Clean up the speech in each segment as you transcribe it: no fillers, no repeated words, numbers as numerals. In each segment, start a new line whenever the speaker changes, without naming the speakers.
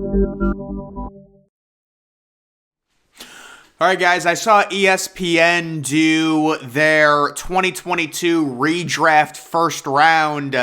All right, guys, I saw ESPN do their 2022 redraft first round,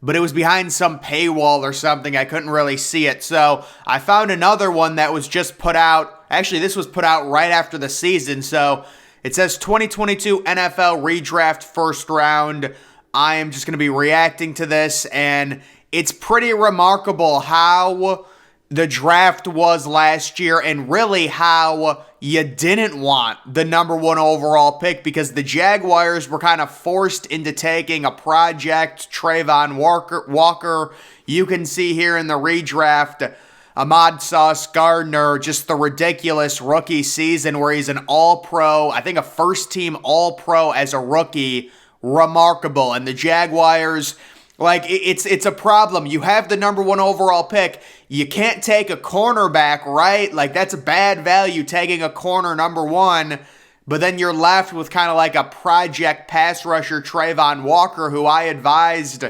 but it was behind some paywall or something. I couldn't really see it. So I found another one that was just put out. Actually, this was put out right after the season. So it says 2022 NFL redraft first round. I am just going to be reacting to this, and it's pretty remarkable how the draft was last year and really how you didn't want the number one overall pick because the Jaguars were kind of forced into taking a project, Trayvon Walker. You can see here in the redraft, Ahmad Sauce Gardner, just the ridiculous rookie season where he's an all-pro, I think a first-team all-pro as a rookie. Remarkable. And the Jaguars, it's a problem. You have the number one overall pick. You can't take a cornerback, right? That's a bad value taking a corner number one. But then you're left with kind of like a project pass rusher, Trayvon Walker, who I advised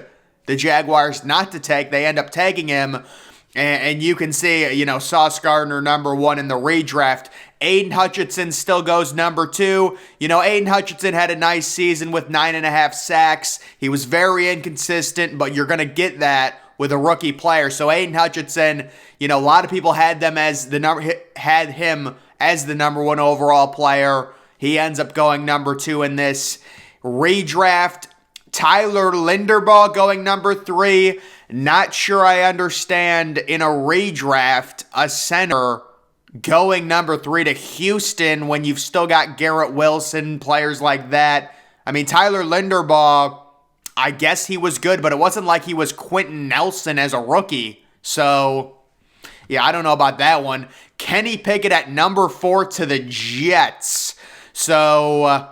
the Jaguars not to take. They end up taking him. And you can see, Sauce Gardner number one in the redraft. Aiden Hutchinson still goes number two. Aiden Hutchinson had a nice season with 9.5 sacks. He was very inconsistent, but you're going to get that with a rookie player. So Aiden Hutchinson, a lot of people had him as the number one overall player. He ends up going number two in this redraft. Tyler Linderbaugh going number three. Not sure I understand in a redraft a center going number three to Houston when you've still got Garrett Wilson, players like that. I mean, Tyler Linderbaugh, I guess he was good, but it wasn't like he was Quentin Nelson as a rookie. So, yeah, I don't know about that one. Kenny Pickett at number 4 to the Jets. So,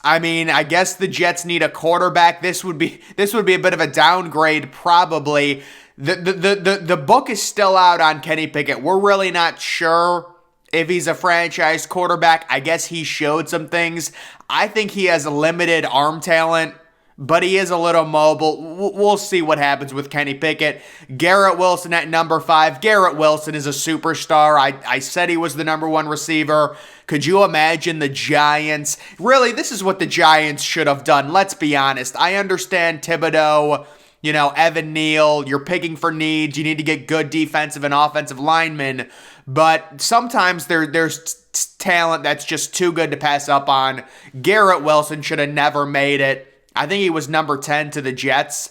I guess the Jets need a quarterback. This would be a bit of a downgrade, probably. The book is still out on Kenny Pickett. We're really not sure if he's a franchise quarterback. I guess he showed some things. I think he has a limited arm talent, but he is a little mobile. We'll see what happens with Kenny Pickett. Garrett Wilson at number 5. Garrett Wilson is a superstar. I said he was the number one receiver. Could you imagine the Giants? Really, this is what the Giants should have done. Let's be honest. I understand Thibodeau, Evan Neal. You're picking for needs. You need to get good defensive and offensive linemen. But sometimes there's talent that's just too good to pass up on. Garrett Wilson should have never made it. I think he was number 10 to the Jets.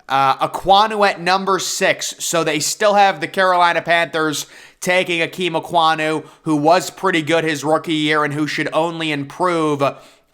Ekwonu at number 6. So they still have the Carolina Panthers taking Akeem Ekwonu, who was pretty good his rookie year and who should only improve.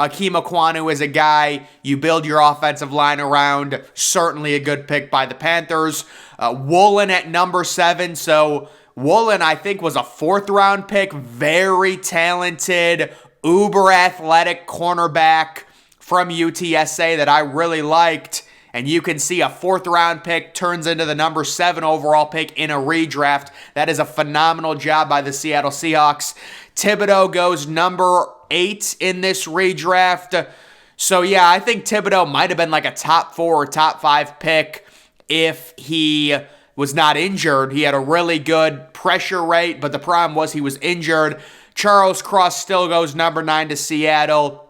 Akeem Ekwonu is a guy you build your offensive line around. Certainly a good pick by the Panthers. Woolen at number 7. So Woolen, I think, was a 4th-round pick. Very talented, uber-athletic cornerback from UTSA that I really liked. And you can see a 4th-round pick turns into the number 7 overall pick in a redraft. That is a phenomenal job by the Seattle Seahawks. Thibodeau goes number 8 in this redraft. So, yeah, I think Thibodeau might have been like a top 4 or top 5 pick if he was not injured. He had a really good pressure rate, but the problem was he was injured. Charles Cross still goes number 9 to Seattle.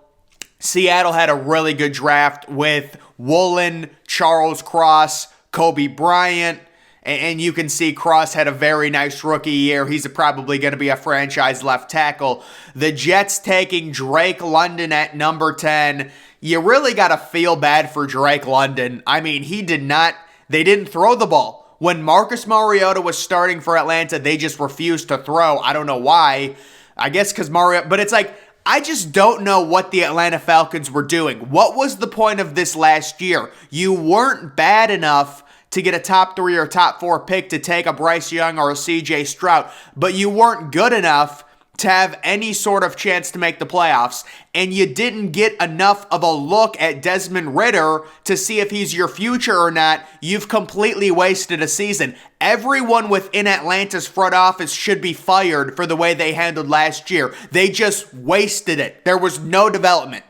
Seattle had a really good draft with Woolen, Charles Cross, Kobe Bryant, and you can see Cross had a very nice rookie year. He's probably going to be a franchise left tackle. The Jets taking Drake London at number 10. You really got to feel bad for Drake London. I mean, they didn't throw the ball. When Marcus Mariota was starting for Atlanta, they just refused to throw. I don't know why. I guess because but it's like, I just don't know what the Atlanta Falcons were doing. What was the point of this last year? You weren't bad enough to get a top 3 or top 4 pick to take a Bryce Young or a CJ Stroud, but you weren't good enough to have any sort of chance to make the playoffs, and you didn't get enough of a look at Desmond Ridder to see if he's your future or not. You've completely wasted a season. Everyone within Atlanta's front office should be fired for the way they handled last year. They just wasted it. There was no development.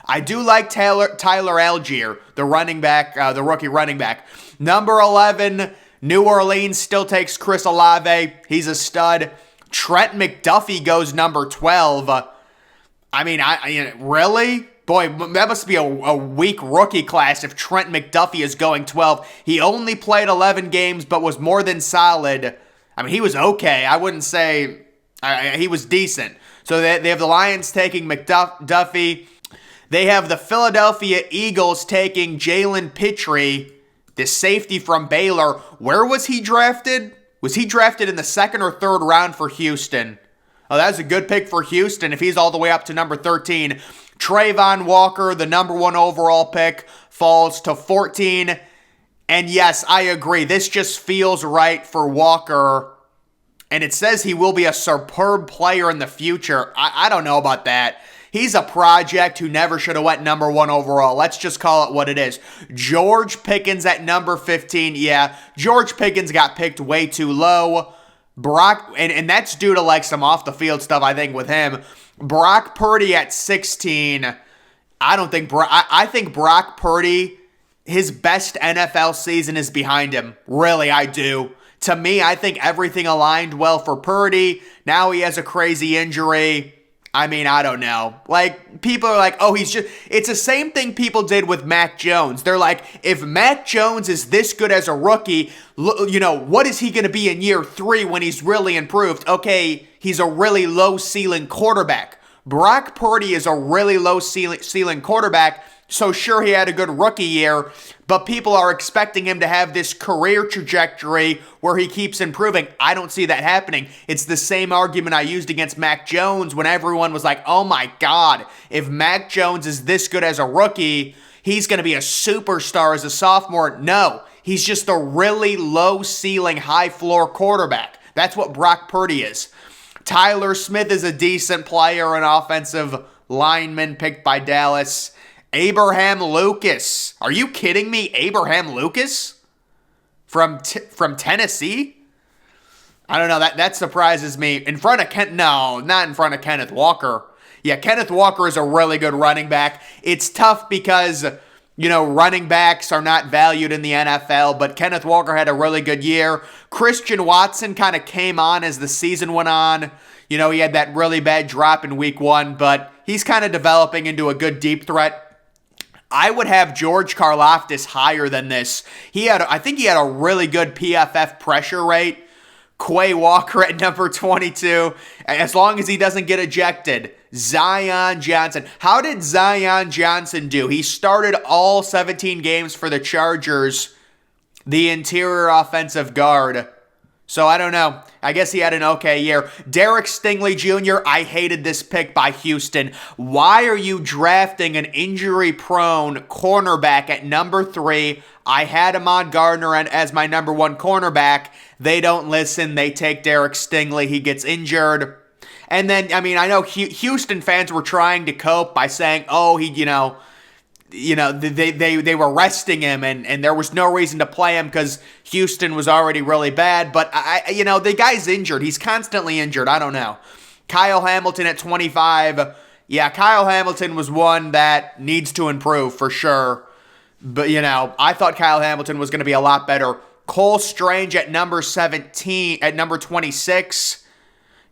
I do like Tyler Algier, the running back, the rookie running back. Number 11, New Orleans still takes Chris Olave. He's a stud. Trent McDuffie goes number 12. Really? Boy, that must be a weak rookie class if Trent McDuffie is going 12. He only played 11 games, but was more than solid. He was okay. I wouldn't say he was decent. So they have the Lions taking McDuffie. They have the Philadelphia Eagles taking Jalen Pitre, the safety from Baylor. Where was he drafted? Was he drafted in the second or third round for Houston? Oh, that's a good pick for Houston if he's all the way up to number 13. Trayvon Walker, the number 1 overall pick, falls to 14. And yes, I agree. This just feels right for Walker. And it says he will be a superb player in the future. I don't know about that. He's a project who never should have went number 1 overall. Let's just call it what it is. George Pickens at number 15. Yeah, George Pickens got picked way too low. Brock, and that's due to like some off-the-field stuff, I think, with him. Brock Purdy at 16. I think Brock Purdy, his best NFL season is behind him. Really, I do. To me, I think everything aligned well for Purdy. Now he has a crazy injury. I don't know. Like, people are like, oh, it's the same thing people did with Mac Jones. They're like, if Mac Jones is this good as a rookie, what is he going to be in year 3 when he's really improved? Okay, he's a really low ceiling quarterback. Brock Purdy is a really low ceiling quarterback. So sure, he had a good rookie year, but people are expecting him to have this career trajectory where he keeps improving. I don't see that happening. It's the same argument I used against Mac Jones when everyone was like, oh my God, if Mac Jones is this good as a rookie, he's going to be a superstar as a sophomore. No, he's just a really low ceiling, high floor quarterback. That's what Brock Purdy is. Tyler Smith is a decent player, an offensive lineman picked by Dallas. Abraham Lucas. Are you kidding me? Abraham Lucas? From Tennessee? I don't know. That surprises me. In front of not in front of Kenneth Walker. Yeah, Kenneth Walker is a really good running back. It's tough because, running backs are not valued in the NFL, but Kenneth Walker had a really good year. Christian Watson kind of came on as the season went on. He had that really bad drop in week 1, but he's kind of developing into a good deep threat. I would have George Karlaftis higher than this. I think he had a really good PFF pressure rate. Quay Walker at number 22, as long as he doesn't get ejected. Zion Johnson. How did Zion Johnson do? He started all 17 games for the Chargers, the interior offensive guard. So I don't know. I guess he had an okay year. Derek Stingley Jr., I hated this pick by Houston. Why are you drafting an injury-prone cornerback at number 3? I had Ahmad Gardner as my number 1 cornerback. They don't listen. They take Derek Stingley. He gets injured. And then, I know Houston fans were trying to cope by saying, oh, they were resting him and there was no reason to play him because Houston was already really bad. But, the guy's injured. He's constantly injured. I don't know. Kyle Hamilton at 25. Yeah, Kyle Hamilton was one that needs to improve for sure. But, I thought Kyle Hamilton was going to be a lot better. Cole Strange at number 26.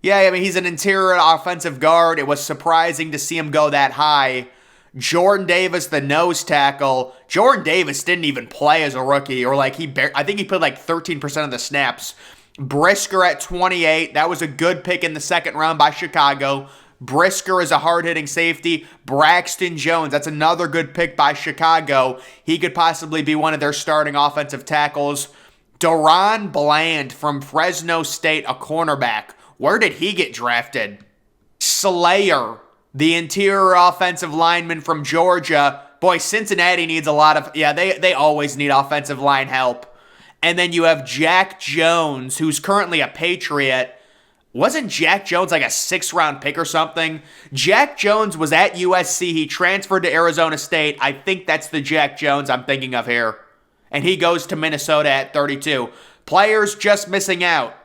Yeah, he's an interior offensive guard. It was surprising to see him go that high. Jordan Davis, the nose tackle. Jordan Davis didn't even play as a rookie, or I think he played 13% of the snaps. Brisker at 28. That was a good pick in the second round by Chicago. Brisker is a hard-hitting safety. Braxton Jones, that's another good pick by Chicago. He could possibly be one of their starting offensive tackles. Deron Bland from Fresno State, a cornerback. Where did he get drafted? Slayer, the interior offensive lineman from Georgia. Boy, Cincinnati needs a lot of... Yeah, they always need offensive line help. And then you have Jack Jones, who's currently a Patriot. Wasn't Jack Jones like a 6th-round pick or something? Jack Jones was at USC. He transferred to Arizona State. I think that's the Jack Jones I'm thinking of here. And he goes to Minnesota at 32. Players just missing out.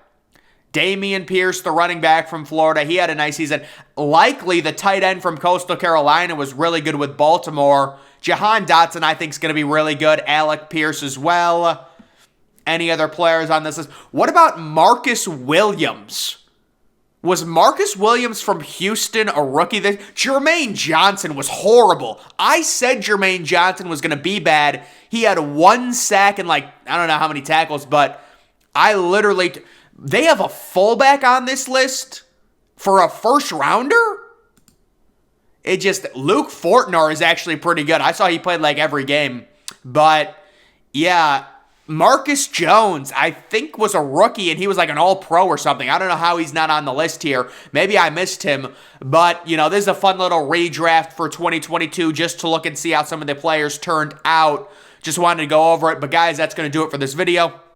Damian Pierce, the running back from Florida, he had a nice season. Likely the tight end from Coastal Carolina was really good with Baltimore. Jahan Dotson, I think, is going to be really good. Alec Pierce as well. any other players on this list. What about Marcus Williams? Was Marcus Williams from Houston a rookie? Jermaine Johnson was horrible. I said Jermaine Johnson was going to be bad. He had 1 sack and like, I don't know how many tackles, but they have a fullback on this list for a first rounder? Luke Fortner is actually pretty good. I saw he played like every game. But yeah, Marcus Jones, I think, was a rookie, and he was like an all-pro or something. I don't know how he's not on the list here. Maybe I missed him. But, this is a fun little redraft for 2022 just to look and see how some of the players turned out. Just wanted to go over it. But, guys, that's going to do it for this video.